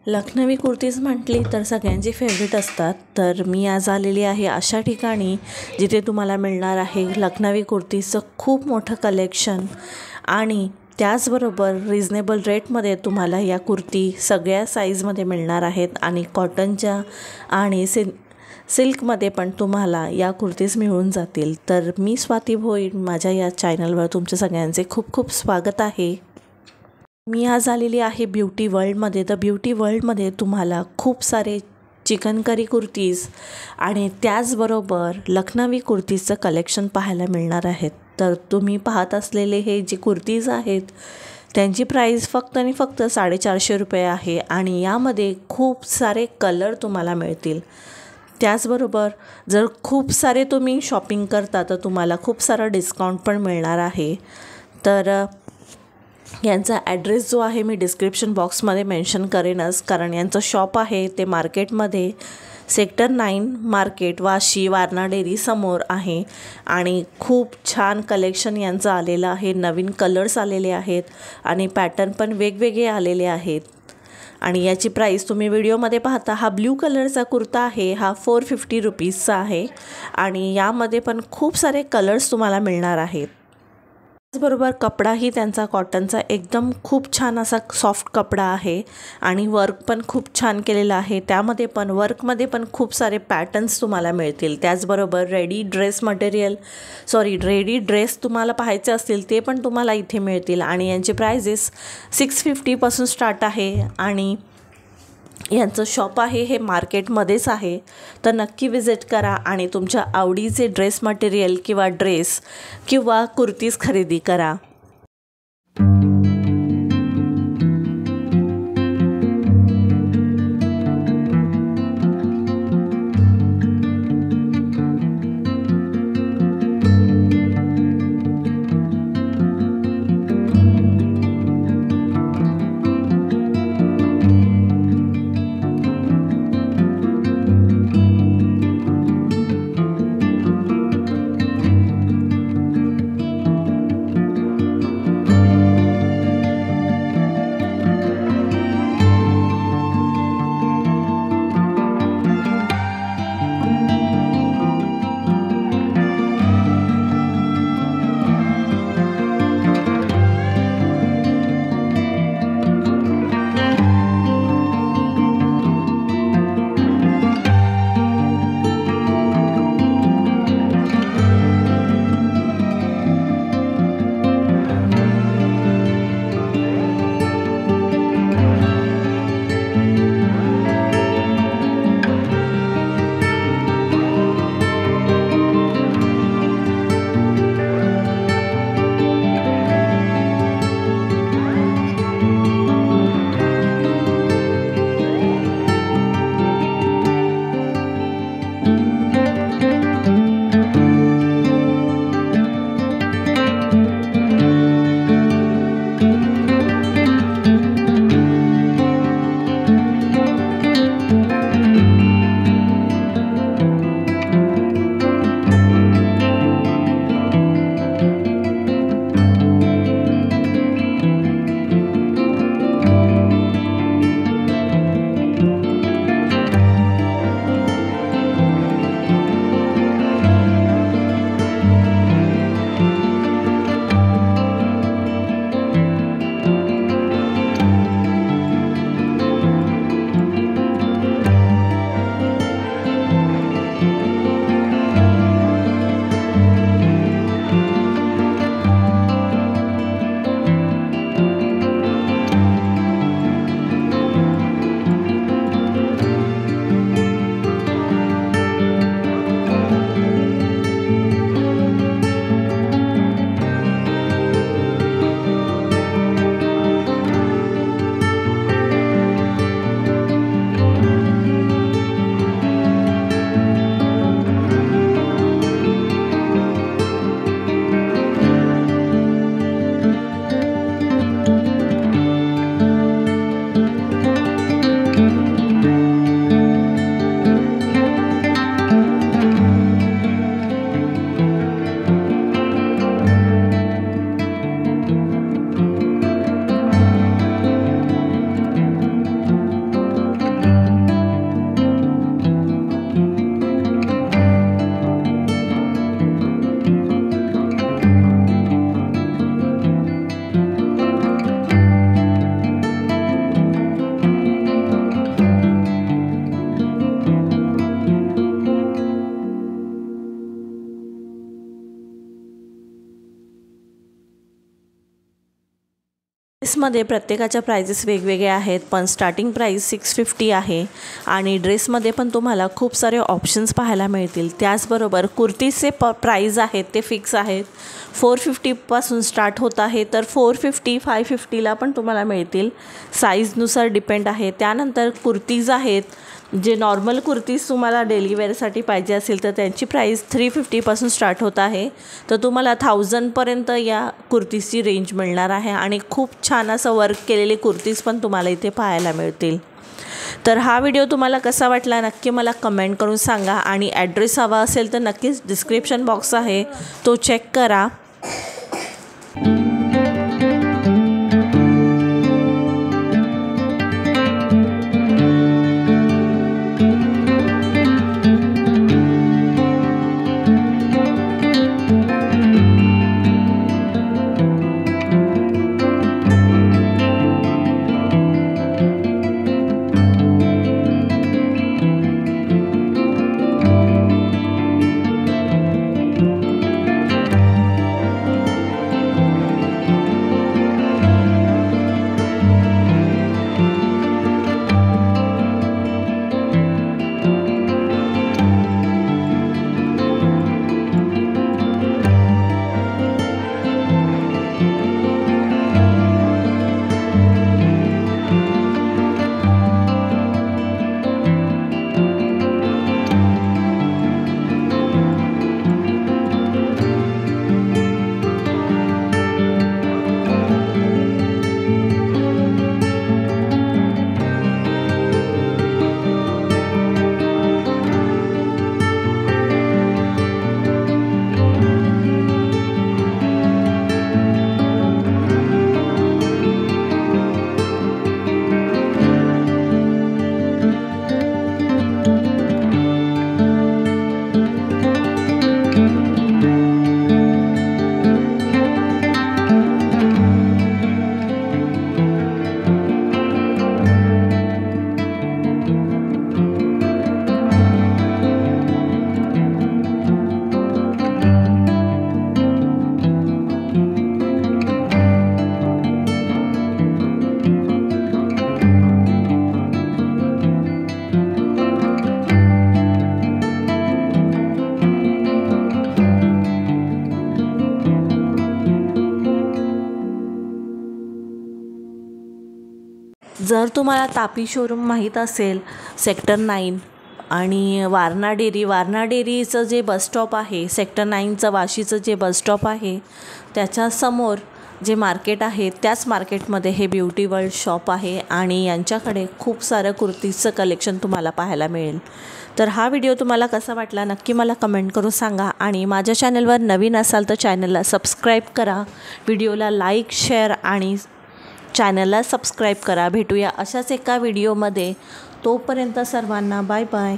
लखनवी कुर्तीज म्हटली तर सगळ्यांची फेवरेट असतात. तर मी आज आलेली आहे अशा ठिकाणी जिथे तुम्हाला मिळणार आहे लखनवी कुर्तीचं खूप मोठं कलेक्शन आणि त्याचबरोबर रिजनेबल रेटमध्ये तुम्हाला या कुर्ती सगळ्या साईजमध्ये मिळणार आहेत आणि कॉटनच्या आणि सिल्कमध्ये पण तुम्हाला या कुर्तीज मिळून जातील. तर मी स्वाती भोईर, माझ्या या चॅनलवर तुमच्या सगळ्यांचे खूप खूप स्वागत आहे. मी आज आलेली आहे ब्युटी वर्ल्डमध्ये. तर ब्युटी वर्ल्डमध्ये तुम्हाला खूप सारे चिकनकरी कुर्तीज आणि त्याचबरोबर लखनवी कुर्तीजचं कलेक्शन पाहायला मिळणार आहेत. तर तुम्ही पाहत असलेले हे जे कुर्तीज आहेत त्यांची प्राईस फक्त आणि फक्त 450 रुपये आहे आणि यामध्ये खूप सारे कलर तुम्हाला मिळतील. त्याचबरोबर जर खूप सारे तुम्ही शॉपिंग करता तर तुम्हाला खूप सारा डिस्काउंट पण मिळणार आहे. तर यांचा ॲड्रेस जो आहे मी डिस्क्रिप्शन बॉक्समध्ये मेन्शन करेनच, कारण यांचं शॉप आहे ते मार्केटमध्ये sector 9 market Vashi Warna dairy समोर आहे आणि खूप छान कलेक्शन यांचं आलेलं आहे. नवीन कलर्स आलेले आहेत आणि पॅटर्न पण वेगवेगळे आलेले आहेत आणि याची प्राईस तुम्ही व्हिडिओमध्ये पाहता. हा ब्ल्यू कलरचा कुर्ता आहे, हा 450 रुपीजचा आहे आणि यामध्ये पण खूप सारे कलर्स तुम्हाला मिळणार आहेत. त्याचबरोबर कपडाही त्यांचा कॉटनचा एकदम खूप छान असा सॉफ्ट कपडा आहे आणि वर्क पण खूप छान केलेलं आहे. त्यामध्ये पण वर्कमध्ये पण खूप सारे पॅटर्न्स तुम्हाला मिळतील. त्याचबरोबर रेडी ड्रेस तुम्हाला पाहायचे असतील ते पण तुम्हाला इथे मिळतील आणि यांचे प्राइजेस 650पासून स्टार्ट आहे आणि यांचं शॉप आहे हे मार्केटमध्येच आहे. तर नक्की विजिट करा आणि तुमच्या आवडीचे ड्रेस मटेरियल किंवा कुर्तीज खरेदी करा. कुर्तीजमध्ये प्रत्येकाच्या प्राइजेस वेगवेगळे आहेत, पण स्टार्टिंग प्राईस 650 आहे आणि ड्रेसमध्ये पण तुम्हाला खूप सारे ऑप्शन्स पाहायला मिळतील। त्याचबरोबर कुर्तीचे प्राईज आहेत ते फिक्स आहेत, 450 पासून स्टार्ट होत आहे, तर 450 550ला पण तुम्हाला मिळतील, साईजनुसार डिपेंड आहे। त्यानंतर कुर्तीज आहेत जे नॉर्मल कुर्तीज तुम्हाला डेली वेअरसाठी पाहिजे असेल तर त्यांची प्राईस 350 पासून स्टार्ट होत आहे, तर तुम्हाला 1000 पर्यंत या कुर्तीची रेंज मिळणार आहे आणि खूप छान असं वर्क केलेले कुर्तीज पण तुम्हाला इथे पाहायला मिळतील। तर हा व्हिडिओ तुम्हाला कसा वाटला नक्की मला कमेंट करून सांगा आणि ॲड्रेस हवा असेल तर नक्कीच डिस्क्रिप्शन बॉक्स आहे तो चेक करा। जर तुम्हाला तापी शोरूम माहीत असेल सेक्टर 9 आणि वारणा डेअरीचं जे बसस्टॉप आहे, सेक्टर 9चं वाशीचं जे बसस्टॉप आहे त्याच्यासमोर जे मार्केट आहे त्याच मार्केटमध्ये हे ब्युटी वर्ल्ड शॉप आहे आणि यांच्याकडे खूप सारं कुर्तीचं कलेक्शन तुम्हाला पाहायला मिळेल। तर हा व्हिडिओ तुम्हाला कसा वाटला नक्की मला कमेंट करून सांगा आणि माझ्या चॅनलवर नवीन असाल तर चॅनलला सबस्क्राईब करा, व्हिडिओला लाईक शेअर आणि चॅनलला सबस्क्राईब करा। भेटूया अशाच एका व्हिडिओमध्ये, तोपर्यंत सर्वांना बाय बाय।